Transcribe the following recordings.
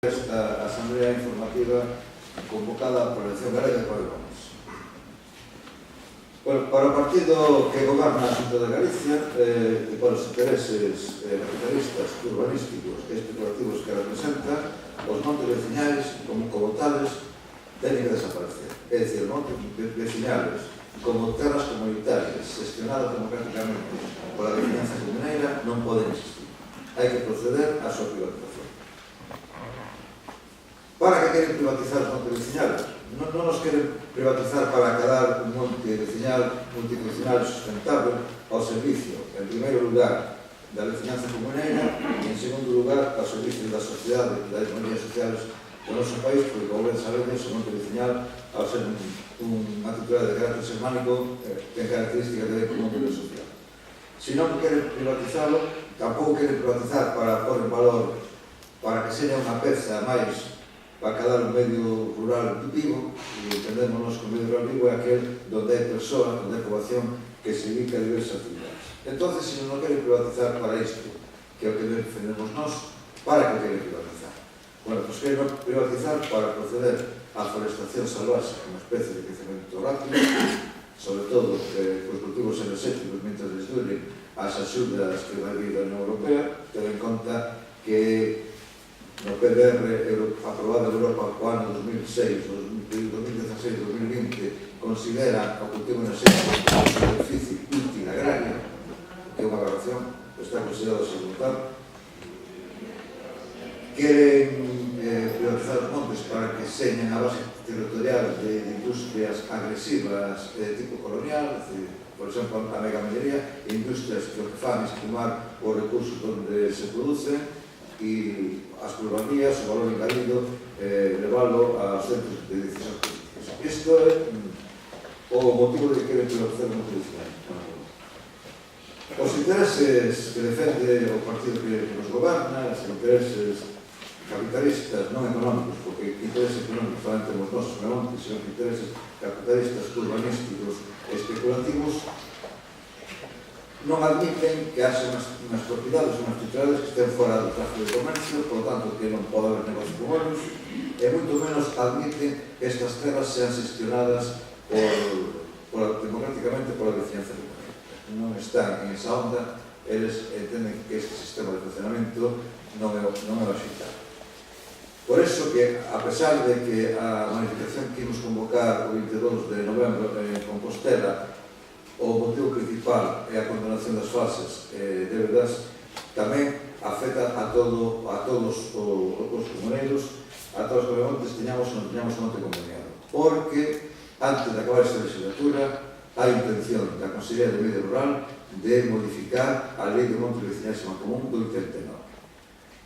Esta asamblea informativa convocada por a Elección Galega de Podemos. Bueno, para o partido que goberna a Xunta de Galicia e para os intereses capitalistas, urbanísticos e especulativos que representa, os montes veciñales, como tales, teñen que desaparecer. É dicir, os montes veciñales, como terras comunitarias gestionadas democráticamente pola veciñanza comuneira, non poden existir. Hai que proceder á súa privatización. Para que queren privatizar os montes veciñales? Non nos queren privatizar para quedar un monte veciñal multifuncional sustentable ao servicio, en primeiro lugar, da veciñanza comuneira e, en segundo lugar, ao servicio da sociedade e das maiorías sociales do noso país, porque, como ben sabedes, o monte veciñal, ao ser unha titular de carácter xermánico, ten características de ben común de vida social. Se non queren privatizarlo, tampouco queren privatizar para pôr en valor, para que seña unha peza máis para quedar un medio rural vivo, e entendemos que o medio rural vivo é aquel onde hai persoas, onde hai poboación que se dedica a diversas actividades. Entón, se non queren privatizar para isto, que é o que defendemos nós, para que queren privatizar? Bueno, pois queren privatizar para proceder á forestación salvaxe, unha especie de crecemento rápido, sobre todo os cultivos enerxéticos, mentre les duren as axudas que vai vir da Unión Europea, ten en conta que no PDR aprobado en Europa o ano 2016, 2016-2020, considera o cultivo enerxético como superficie útil agraria, que é unha aberración, está considerado segmentar. Queren privatizar os montes para que señen a base territorial de industrias agresivas de tipo colonial, por exemplo, a megaminería, industrias que o que fan es quemar os recursos onde se producen, e as pluralías, o valor engadido, leválo aos centros de decisión políticas. Isto é o motivo de que queren privatizar o monte veciñal. Os intereses que defende o partido que nos goberna, os intereses capitalistas non económicos, porque intereses económicos falan temos nós, non montes, sino intereses capitalistas, urbanísticos e especulativos, non admiten que haxa unhas propiedades, unhas titulares que estén fora do tráfico de comercio, por lo tanto que non pode haber negocios con eles, e moito menos admiten que estas terras sean gestionadas democráticamente pola veciñanza comunitaria. Non están en esa onda, eles entenden que este sistema de funcionamento non é o axeitado. Por eso que, a pesar de que a manifestación que imos convocar o 22 de novembro en Compostela, o motivo principal é a condenación das falsas débedas, tamén afecta a todos os comuneiros, a todos os comuneiros teñamos ou non teñamos un monte comunidade. Porque, antes de acabar esta legislatura, hai intención da Consellería de Medio Rural de modificar a Lei de Montes Veciñais en Común do 89.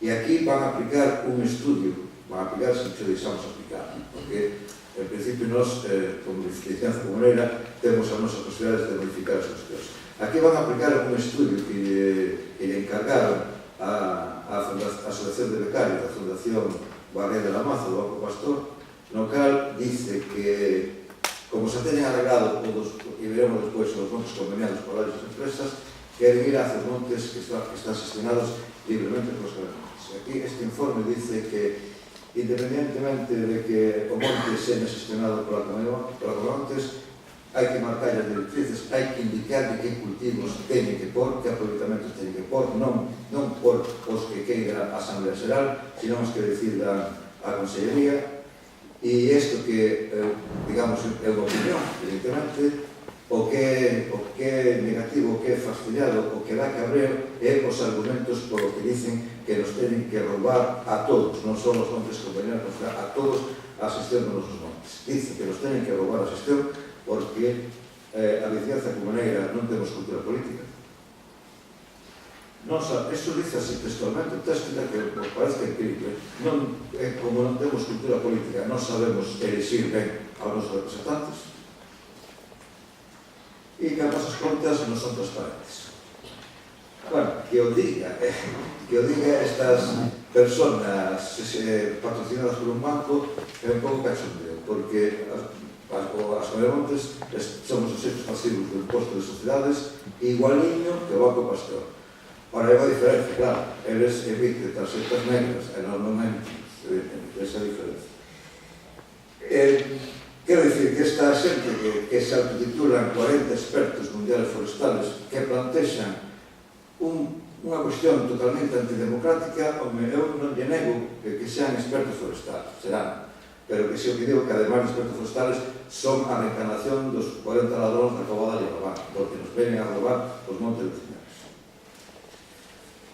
E aquí van a aplicar un estudio, van a aplicar se deixamos aplicar, porque en principio, nós, como veciñanza comunera, temos as nosas posibilidades de modificar as cuestións. Aquí van a aplicar un estudio que lle encargaron a Asociación de Becarios da Fundación Barría de la Maza, do Banco Pastor, no cal dice que, como se teñen arreglado todos, e veremos despois os montes conveniados por varias empresas, queren ir hacia os montes que están gestionados libremente polos gobernantes. Aquí este informe dice que, independientemente de que o monte seña gestionado pola gobernantes, hai que marcar as directrices, hai que indicar de que cultivos teñen que pôr, que aproveitamentos teñen que pôr, non por os que queira a Asamblea Xeral, sino os que decida a Consellería. E isto que, digamos, é unha opinión, evidentemente, o que é negativo, o que é fastidiado, o que dá cabreo é os argumentos por o que dicen que nos teñen que roubar a todos, non só os montes compañeros, a todos a xestión dos nosos montes. Dicen que nos teñen que roubar a xestión porque a veciñanza comuneira non temos cultura política. Isto dice así textualmente, o texto que nos parece increíble. Como non temos cultura política, non sabemos elixir ben aos nosos representantes, e que as nosas contas non son transparentes. Bueno, que o diga estas personas patrocinadas por un banco é un pouco cachondeo, porque as Comemontes somos os eixos pasivos do imposto de sociedades igualiño que o Banco Pastor. Ora, é unha diferencia, claro, eles emiten tarxetas negras e normalmente esa diferencia. Quero dicir que esta xente que se autotitulan 40 expertos mundiales forestales que plantexan unha cuestión totalmente antidemocrática, eu non lle nego que sean expertos forestales, serán, pero que se o que digo que ademais de expertos forestales son a reencarnación dos 40 ladróns da Covada de Alabán, porque nos venen a roubar os montes vecinales.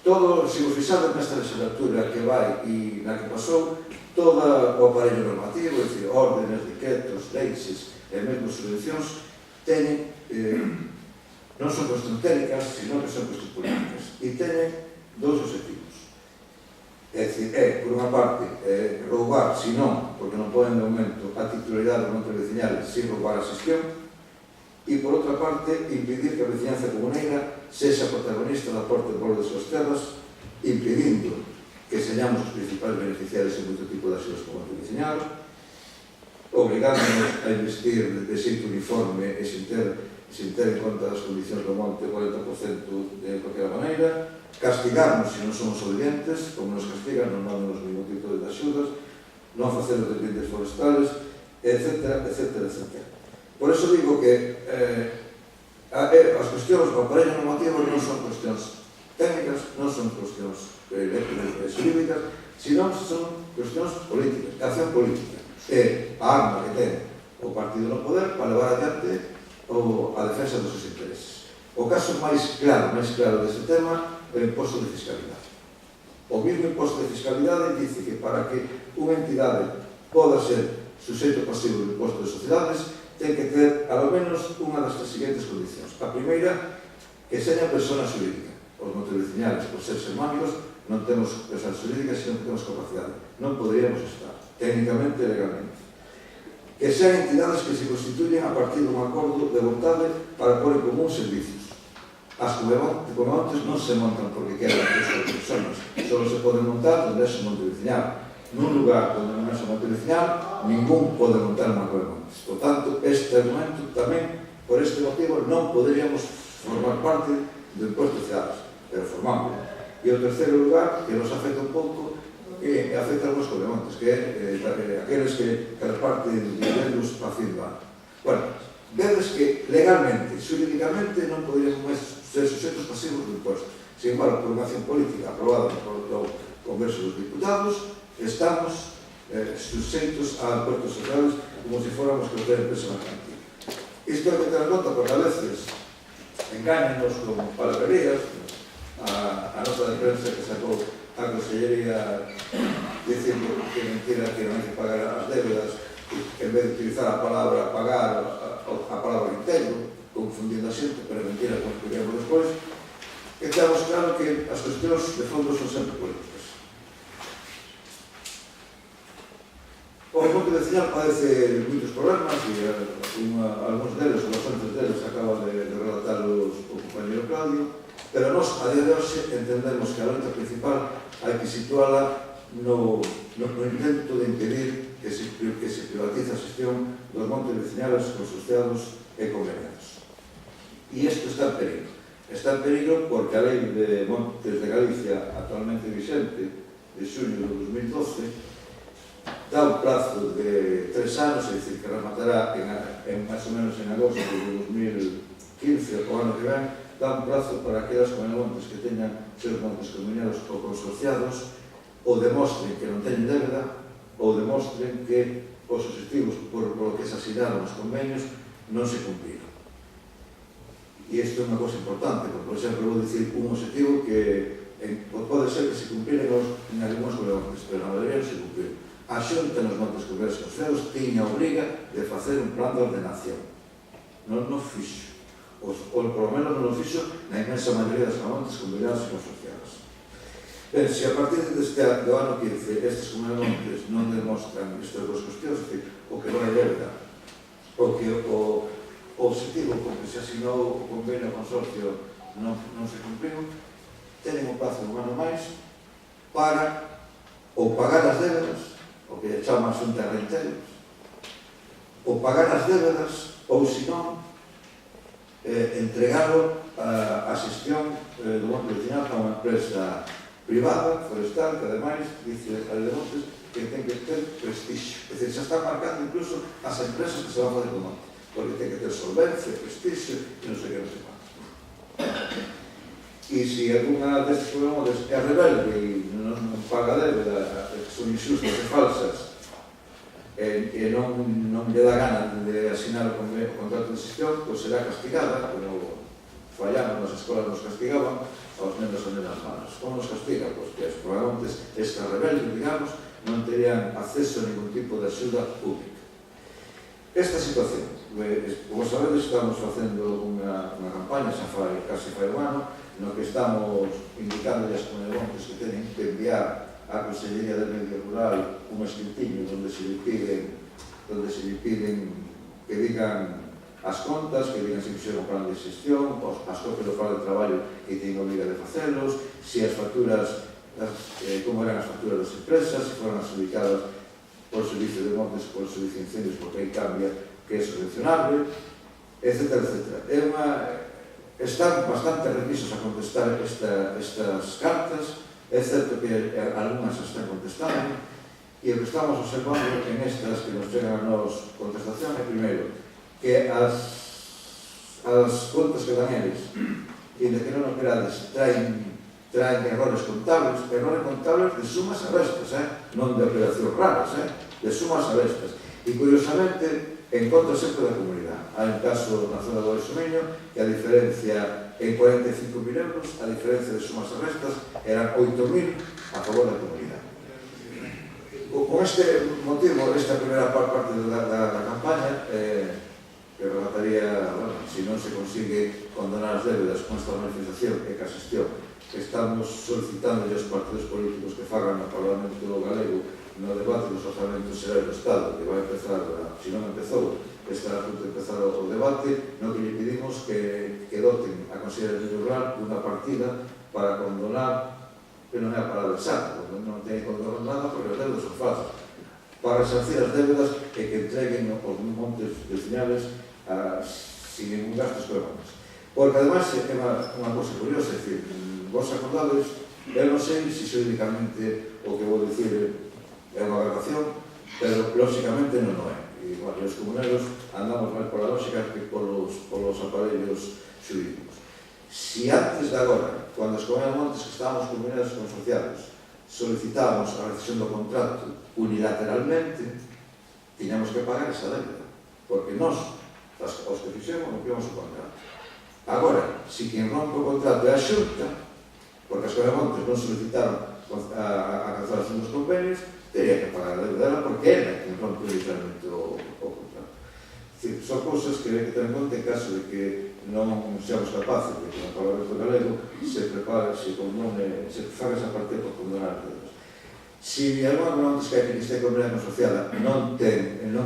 Todo, se vos fixades nesta legislatura que vai e na que pasou, todo o aparello normativo, é dicir, órdenes, decretos, leis e mesmo subvencións, teñen, non son cuestións técnicas, sino que son cuestións políticas, e teñen dous objetivos. É dicir, por unha parte, roubar, se non, porque non poden de momento, a titularidade do monte vecinal sin roubar a xestión, e por outra parte, impedir que a veciñanza comuneira sexa protagonista da aporte de valor das súas terras, impedindo que señamos os principais beneficiarios en moito tipo de axudas como monte vecinal, obrigándonos a investir de xeito uniforme e sin ter en conta as condicións do monte 40% de cualquier maneira, castigarnos se non somos obedientes, como nos castigan, non damos ningún tipo de axudas, non facer os dependentes forestales, etc. Por eso digo que as cuestións do aparello normativo non son cuestións técnicas, non son cuestións xurídicas, sino son cuestións políticas, acción política. É a arma que ten o partido no poder para levar adiante a defensa dos seus intereses. O caso máis claro deste tema é o imposto de fiscalidade. O mismo imposto de fiscalidade dice que para que unha entidade poda ser suxeito pasivo do imposto de sociedades ten que ter, ao menos, unha das seguintes condicións. A primeira, que seña persona xurídica. Os montevecinales, por ser sermánicos, non temos persona xurídica, sino que temos capacidade. Non poderíamos estar, técnicamente e legalmente. Que sean entidades que se constituyen a partir dun acordo de vontade para pôr en común servicios. As comontes non se montan porque quedan as personas, só se poden montar onde é o monte vecinal. Nun lugar onde non é o monte vecinal, ningún pode montar unha comontes. Por tanto, este argumento tamén, por este motivo, non poderíamos formar parte do imposto de cidades, pero formamos. E o terceiro lugar, que nos afecta un pouco, que afecta a algunos colemontes, que é aqueles que reparten dividendos facendo ano. Bueno, vedes que legalmente, xurídicamente, non poderíamos máis ser suxetos pasivos do imposto. Sin embargo, por unha acción política aprobada polo Congreso dos Diputados, estamos suxeitos a impostos sociales como se fóramos cualquier empresa mercantil. Isto hai que ter en conta porque a veces engáñanos con palabrerías. A nota de prensa que sacou a Consellería dicindo que mentira que non hai que pagar as débedas, en vez de utilizar a palabra pagar, a palabra integro, confundindo a xente, pero mentira, como expliquemos despois, que temos claro que as cuestións de fondo son sempre políticas. O monte vecinal padece moitos problemas e algúns deles, ou bastantes deles, acaba de relatar o compañero Claudio, pero nós, a día de hoxe, entendemos que a loita principal hai que situala no intento de impedir que se privatiza a xestión dos montes vecinales consorciados e conveniados. E isto está en peligro. Está en peligro porque a lei de Montes de Galicia, actualmente vigente, de xuño de 2012, dá un plazo de 3 anos, é dicir, que rematará máis ou menos en agosto de 2015, o ano que ven, dá un plazo para aquelas comunidades que teñan seus montes comunitarios ou consorciados ou demostren que non teñen débeda ou demostren que os objetivos por que se asinaron os convenios non se cumpriron. E isto é unha cosa importante, porque, por exemplo, vou dicir un objetivo que pode ser que se cumpriren en algúns comunidades, pero na maioría non se cumpriron. A Xunta nos montes comunitarios consorciados tiña a obriga de facer un plan de ordenación. Non o fixo. Ou polo menos non o fixo na inmensa maioría das comunidades comunitarias e consorciadas. Ben, se a partir do ano 15 estes comunidades non demostran estas duas cuestións, o que non é débeda, o que o objetivo con que se asinou o convenio ao consorcio non se cumpriu, tenen un plazo de un ano máis para ou pagar as débedas, o que chama a Xunta de Renteiros, ou pagar as débedas, ou, se non, entregalo a xestión do monte vecinal a unha empresa privada, forestal, que ademais, dice a lei de montes, que ten que ter prestixio. É dicir, xa están marcando incluso as empresas que se van a fazer con monte, porque ten que ter solvencia, prestixio e non sei que, non sei quanto. E se alguna destes programas é rebelde e non paga débeda, son injustas e falsas, e non lle dá gana de asinar o contrato de xestión, pois será castigada, como fallamos nas escolas nos castigaban aos nenos e nenas malas. Como nos castiga? Pois que os programas extra rebeldes, digamos, non terían acceso a ningún tipo de axuda pública. Esta situación, como sabedes, estamos facendo unha campaña, xa casi fai un ano, no que estamos indicando as comunidades que teñen que enviar á Consellería de Medio Rural un escritiño onde se lle piden que digan as contas, que digan se fixeron plan de xestión, as copias do plan de traballo que teñen obriga de facelos, se as facturas, como eran as facturas das empresas, se foron adjudicadas por servicio de montes, por servicio de incendios, porque aí cambia que é subvencionable, etc. Están bastante remisos a contestar estas cartas, é certo que algunhas están contestando, e o que estamos observando en estas que nos chegan a nos contestación é, primeiro, que as contas que dan eles, e de que non o querades, traen errores contables de sumas a restas, non de operacións raras, de sumas a restas. E, curiosamente, en contra sempre da comunidade. Hai un caso na zona do Oixomiño que a diferencia en 45.000 euros, a diferencia de sumas a restas eran 8.000 a favor da comunidade. Con este motivo, esta primeira parte da campaña, que relataría, se non se consigue condonar as débedas con esta manifestación e que a xestión que estamos solicitando aos partidos políticos que fagan no Parlamento galego no debate dos orzamentos xerais do Estado, que vai empezar, se non empezou, estará a punto de empezar o debate, no que lle pedimos que doten a Consellería de Medio Rural unha partida para condonar, que non é a palabra exacta, porque non ten que condonar nada, porque as débdas son falsas, para resarcir as débedas e que entreguen os montes vecinales sin ningún gasto escolas. Porque, ademais, é unha cosa curiosa, é dicir, vos acordades, eu non sei se xurídicamente o que vou dicir é unha aberración, pero lóxicamente non é. E os comuneros andamos máis pola lóxica que polos aparellos xurídicos. Si antes de agora, cando as comunidades montes que estábamos comunidades consorciadas, solicitábamos a rescisión do contrato unilateralmente, tiñamos que pagar esa débeda, porque nós, os que fixemos, rompíamos o contrato. Agora, si quien rompe o contrato é a Xunta, porque as comunidades montes non solicitaron a cancelación dos convenios, teria que pagar a débeda dela porque era quien rompe literalmente o contrato. Son cousas que hai que ter en conta en caso de que non seamos capaces de que no Parlamento galego se prepare, se faga esa partida por condonar débedas. Si algún antes que hai que este comunidade asociada non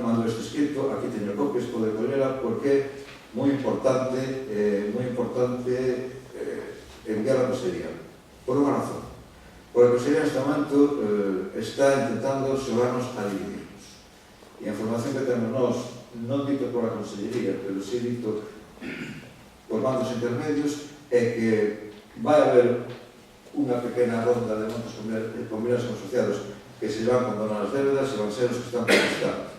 mandou este escrito, aquí teño copias, pode collela, porque é moi importante enviar a Consellería, por unha razón. Porque a Consellería neste momento está intentando xogarnos a dividirnos. E a información que temos nós, non dito por a Consellería, pero si dito por mandos intermedios, é que vai haber unha pequena ronda de montes comunidades asociados que se van a condonar as débedas e van ser os que están protestando.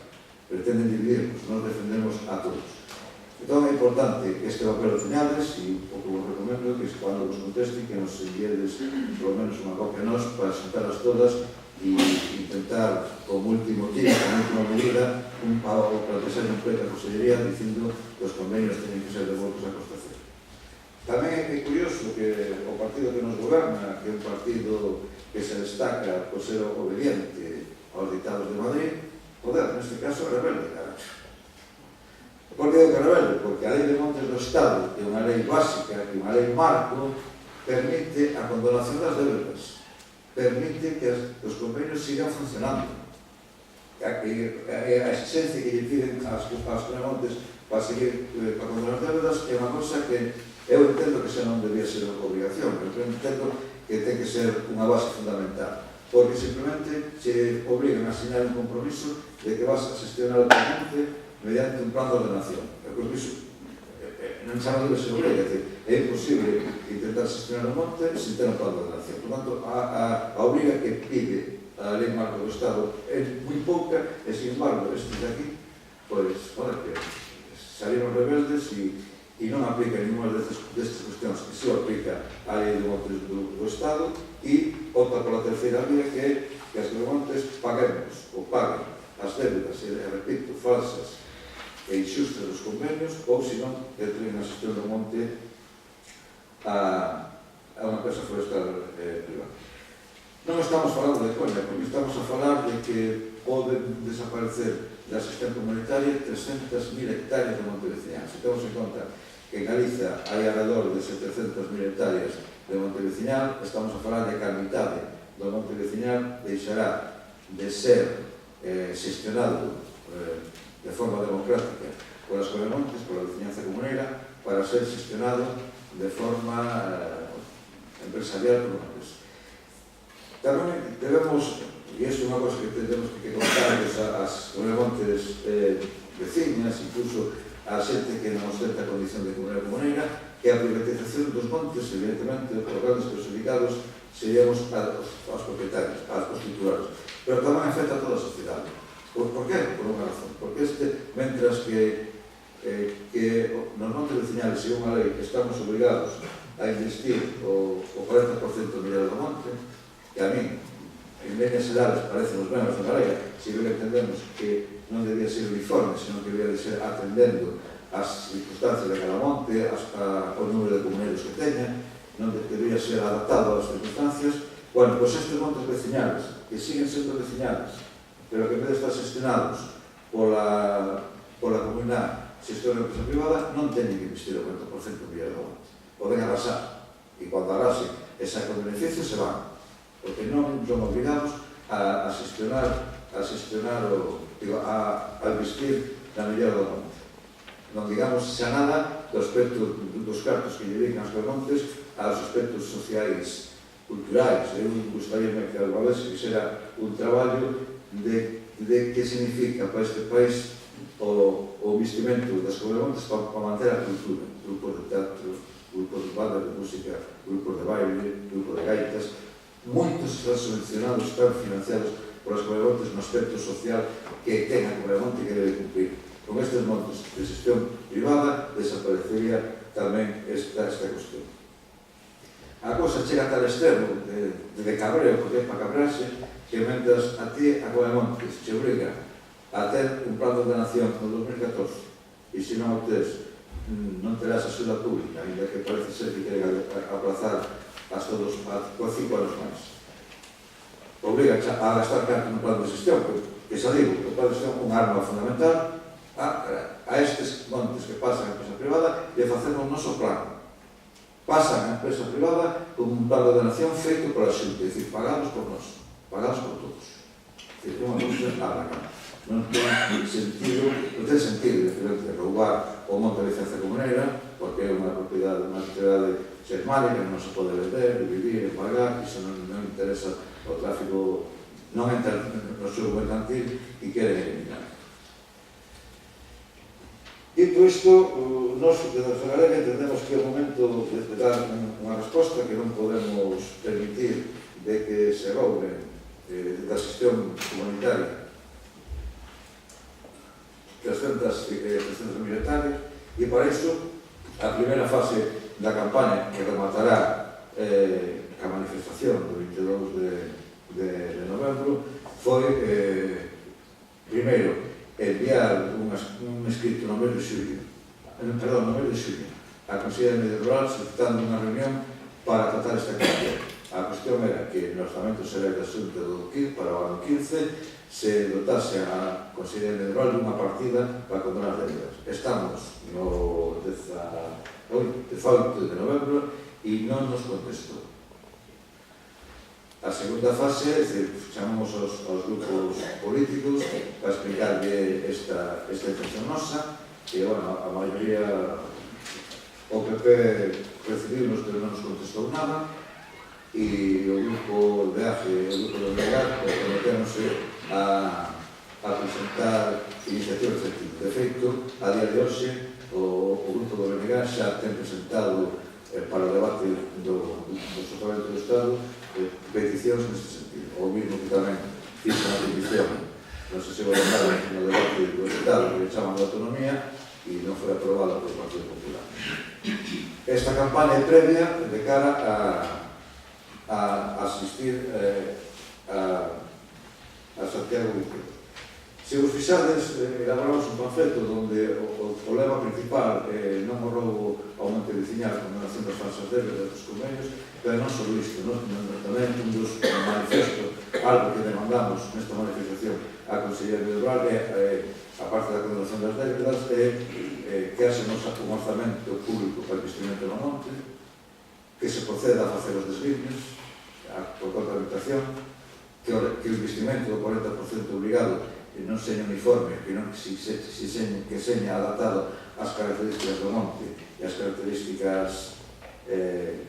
Pretenden dividirnos, nós defendemos a todos. Entón é importante que este papel o señales e o que vos recomendo que cando vos contesten que nos enviades polo menos unha copia a nós para xuntalas todas e intentar como último tiro, como última medida para que sexa un pleito a Consellería dicindo que os convenios teñen que ser devoltos a Constitución. Tamén é curioso que o partido que nos goberna, que é un partido que se destaca por ser obediente aos ditados de Madrid, poder, neste caso, rebelde, caracho. Por que digo que rebelde? Porque a lei de montes do Estado, que é unha lei básica, que é unha lei marco, permite a condonación das débedas, permite que os convenios sigan funcionando. A exigencia que lle piden aos montes para seguir para condonar débedas é unha cosa que eu entendo que xa non debía ser unha obrigación, pero eu entendo que ten que ser unha base fundamental, porque simplemente se obrigan a asignar un compromiso de que vas a gestionar o monte mediante un plan de ordenación. O compromiso non xa non debe ser obriga, é imposible intentar gestionar o monte sin ter un plan de ordenación. Por tanto, a obriga que pide a lei marco do Estado é moi pouca, e sin embargo estes de aquí pois, que salieron rebeldes e non aplica ninguna destas cuestións que se aplica a lei de montes do Estado e opta pola terceira vía que é que as montes paguemos ou paguen as débredas, e repito, falsas e inxustas dos convenios, ou senón que entreguen a xestión do monte a unha empresa forestal privada. Non estamos falando de coña, porque estamos a falar de que poden desaparecer da xestión comunitaria 300.000 hectáreas de monte veciñal. Se temos en conta que en Galiza hai alrededor de 700.000 hectáreas de monte veciñal, estamos a falar de que a mitade do monte veciñal deixará de ser xestionado de forma democrática polas comunidades, pola veciñanza comunera, para ser xestionado de forma empresarial por unha empresa. Tamén debemos, e isto é unha cosa que temos que contar as comunidades veciñas, incluso a xente que non ostenta a condición de comunera, que a privatización dos montes, evidentemente, os grandes perjudicados seríamos aos propietarios, aos constructores, pero tamén afecta a toda a sociedade. Por qué? Por unha razón. Porque mentras que nos montes veciñales e unha lei estamos obrigados a investir o 40% do millón do monte, que a mí, en líneas xerales, parece nos menos da lei, se ben entendemos que non debía ser uniforme, senón que debía de ser atendendo as circunstancias de cada monte, o número de comuneiros que teña, non debía ser adaptado ás circunstancias. Bueno, pois estes montes veciñales, que siguen sendo veciñales, pero que en vez de estar gestionados pola comunidade xestión da empresa privada, non teñen que investir o 40% do millón do monte. Poden arrasar, e cando arrase e sacan beneficios se van, porque non son obligados a gestionar a investir na mellora do monte. Non digamos xa nada do aspecto dos cartos que lle dedican aos montes aos aspectos sociais, culturais. Eu gustaríame que alguna vez fixera un traballo de que significa para este país o investimento das comunidades para manter a cultura, grupos de teatro, grupos de bandas de música, grupos de baile, grupos de gaitas. Moitos están subvencionados, están financiados por as comunidades no aspecto social que ten a comunidade que debe cumprir. Con estes montes de xestión privada desaparecería tamén esta cuestión. A cosa chega a tal extremo de cabreo, porque é para cabrearse, que mentras a ti a Coemontes te obriga a ter un plan de ordenación no 2014 e se non o tes non terás axuda pública, ainda que parece ser que queren aplazar hasta 5 anos máis. Obriga a gastar cartas no plan de xestión, que xa digo, o plan de xestión é unha arma fundamental a estes montes que pasan a empresa privada e facemos o noso plan. Pasan a empresa privada con un plan de ordenación feito por a xente, é dicir, pagados por nós, pagados por todos. É dicir, unha cousa a la cara. Non ten sentido, diferente, roubar o monte de licencia comunera, porque é unha propiedade xermánica, non se pode vender, vivir, pagar, iso non interesa o tráfico, non entra no xogo mercantil e queren eliminar. Dito isto, nós, desde a Ferrarega, entendemos que é o momento de dar unha resposta que non podemos permitir de que se roube da xestión comunitaria 300.000 hectáreas, e para iso a primeira fase da campaña que rematará a manifestación do 22 de novembro foi primeiro enviar un escrito no mes de xullo a Consellería de Medio Rural solicitando unha reunión para tratar esta cuestión. A cuestión era que no Orzamento Xeral da Xunta para o ano 15 se dotase a Consellería de Medio Rural dunha partida para condonar as débedas. Estamos no 18 de novembro e non nos contestou. A segunda fase, chamamos aos grupos políticos para explicarle esta intención nosa, que, a maioría, o PP recibimos, pero non nos contestou nada, e o grupo de AGE e o grupo de Legal comprometéronse a presentar iniciativas efectivas. De feito, a día de hoxe, o grupo de Legal xa ten presentado para o debate do Orzamento do Estado peticións neste sentido. O mismo que tamén fixe unha petición, non sei se vou lembrar no debate do Estado que le chaman de autonomía e non foi aprobada polo Partido Popular. Esta campaña é previa de cara a asistir a Santiago de Chile. Se vos fixades, elaboramos un panfleto onde o lema principal non o roubo ao monte veciñal, condenación das falsas débedas dos convenios, pero non só isto, tamén un dos manifestos, algo que demandamos nesta manifestación a Consellería de Rural, a parte da condenación das débedas, que haxe un orzamento público para o investimento no monte, que se proceda a facer os deslimes, por contradictación, que o investimento do 40% obligado non seña uniforme, que seña adaptado ás características do monte e ás características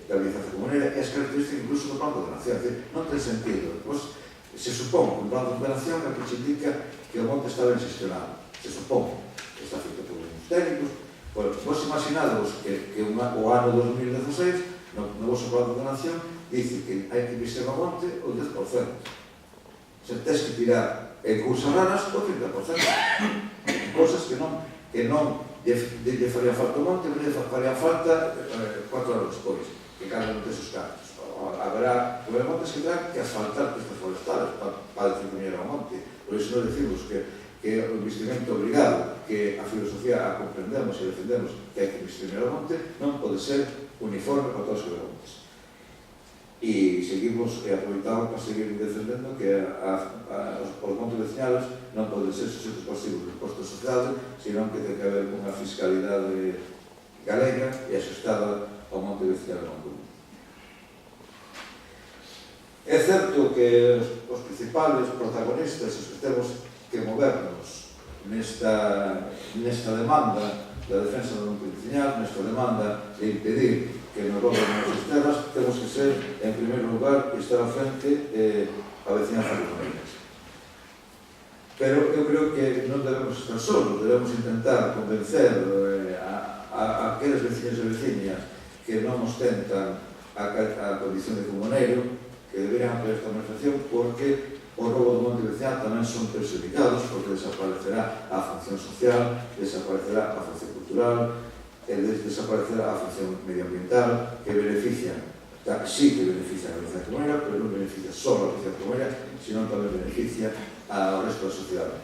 da organización comunera e ás características incluso do plan de ordenación. Non ten sentido. Se supón que o plan de ordenación é que se indica que o monte está ben xestionado. Se supón que está feito por uns técnicos. Vos imaginados que o ano 2016 no vosso plan de ordenación dice que hai que investir no monte o 10%. Se tens que tirar en cousas raras o 30%. Cousas que non lle faría falta o monte, lle faría falta 4 horas despois, que cada non tes os cartos. Haberá montes que terán que asfaltar pistas forestales para definir o monte. Por iso non decimos que o investimento obligado, que a filosofía a comprendemos e defendemos que hai que investir no monte, non pode ser uniforme para todos os montes. E seguimos e aproveitamos para seguir defendendo que os montes veciñales non poden ser suxeitos pasivos do imposto de sociedade, senón que ten que haber unha fiscalidade galega e axustada ao monte veciñal non común. É certo que os principales protagonistas, os que temos que movernos nesta demanda da defensa do monte veciñal, nesta demanda de impedir que nos roben as terras, temos que ser, en primeiro lugar, estar à frente a veciñanza comunera. Pero eu creo que non debemos estar solos, debemos intentar convencer a aqueles veciños e veciñas que non ostentan a condición de comuneiro, que deberían hacer esta manifestación, porque o roubo do monte veciñal tamén son perjudicados, porque desaparecerá a función social, desaparecerá a función cultural, desaparecerá a función medioambiental, que beneficia, sí que beneficia a organización comunera, pero non beneficia só a organización comunera, sino tamén beneficia ao resto da sociedade.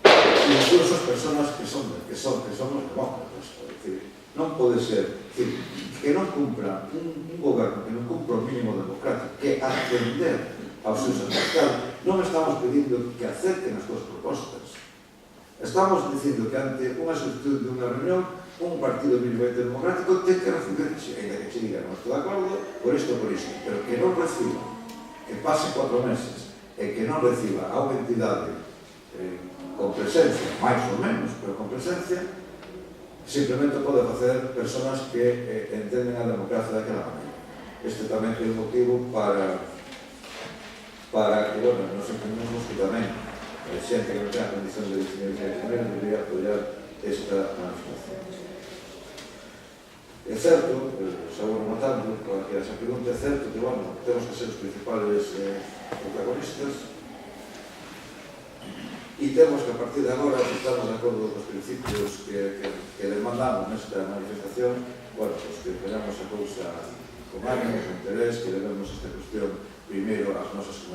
E incluso as persoas que somos demócratas, non pode ser que non cumpra un goberno, que non cumpra o mínimo democrático, que atender aos seus afectados. Non estamos pedindo que acepten as súas propostas. Estamos dicindo que ante unha solicitud de unha reunión, un partido mínimamente democrático ten que recibir, ainda que se diga non estou de acordo, por isto, pero que non reciba, que pase 4 meses, e que non reciba a unha entidade con presencia, máis ou menos, pero con presencia, simplemente pode facer persoas que entenden a democracia daquela maneira. Este tamén é un motivo para que, nos entendemos que tamén xente que non ten a condición de definir debería apoiar esta manifestación. É certo, xa vou rematando, para que esa pregunta é certo que, temos que ser os principales protagonistas e temos que a partir de agora, se estamos de acordo cos principios que demandamos nesta manifestación, que pegamos a cousa con ánimo, con interés, que levemos esta cuestión primeiro a nosos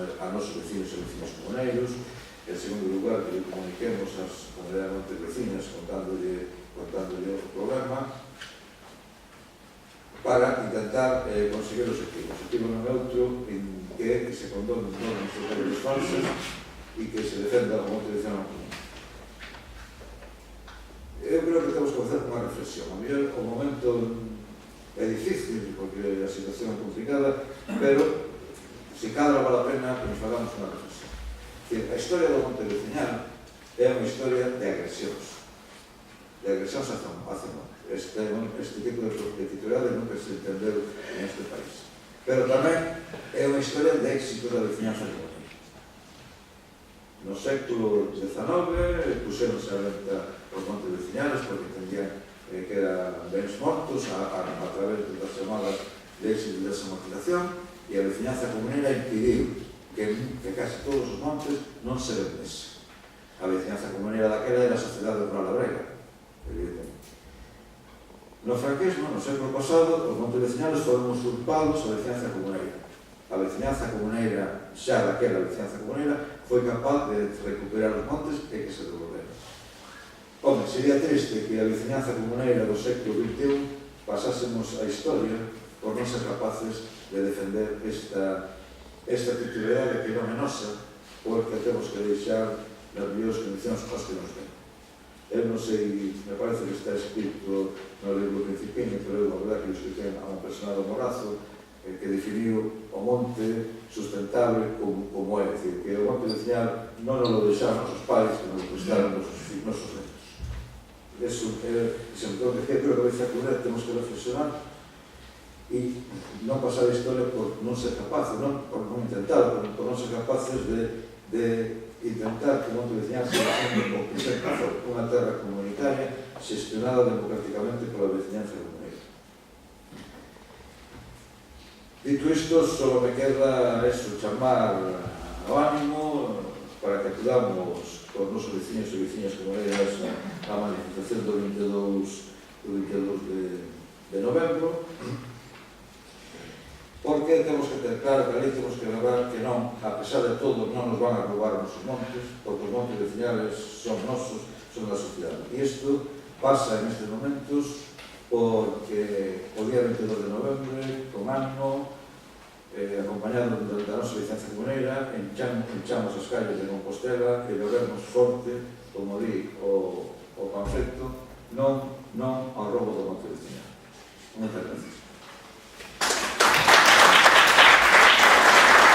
vecinos e vecinos comuneiros, en segundo lugar, que comuniquemos as comunidades vecinas contándolle o problema, para intentar conseguir o objetivo. O objetivo non é outro que se condonen normas sociales falsas e que se defenda o monte veciñal común. Eu creo que temos que facer unha reflexión. A mellor o momento é difícil, porque a situación é complicada, pero se cadra vale a pena que nos fagamos unha reflexión. A historia do monte veciñal é unha historia de agresións hacia o monte. Este tipo de titularidade nunca se entendeu neste país. Pero tamén é unha historia de éxito da veciñanza comunera. No século XIX puxéronse a venta os montes veciñales porque entendían que eran bens mortos a través das chamadas leis de desamortización e a veciñanza comunera impediu que case todos os montes non se vendese. A veciñanza comunera daquela era a Sociedade Rural Labrega, evidentemente. No franquismo, no século pasado, os montes veciñales foron usurpados a veciñanza comunera. A veciñanza comunera, xa daquela veciñanza comunera, foi capaz de recuperar os montes e que se devolveran. Home, sería triste que a veciñanza comunera do século XXI pasásemos a historia por non ser capaces de defender esta titularidade que non é nosa, porque temos que deixar nas mellores condicións as que nos ven. Eu non sei, me parece que está escrito no libro Principiño, pero eu, a verdade, que eu escribí a un personal do Morazo que definiu o monte sustentable como é, dicir, que o monte veciñal non nos lo deixaron nosos pais, que nos lo prestaron nosos netos. Eso é, sempre tengo que decir, creo que a veciñanza comunera temos que reflexionar e non pasar a historia por non ser capaces, non por non intentar, por non ser capaces de intentar que o monte veciñal se defende como que ser unha terra comunitaria xestionada democráticamente pola veciñanza comunera. Dito isto, só me queda eso, chamar ao ánimo para que acudamos os nosos veciños e veciñas comuneras a manifestación do 22 de novembro, porque temos que ter claro que ali temos que lembrar que non, a pesar de todo, non nos van a roubar os nosos montes, porque os montes veciñales son nosos, son da sociedade. E isto pasa en estes momentos porque o día 22 de novembro, con ánimo, acompañado da nosa veciñanza comunera, enchamos as calles de Compostela e logramos forte, como di o panfleto, non ao roubo do monte veciñal. Moitas gracias.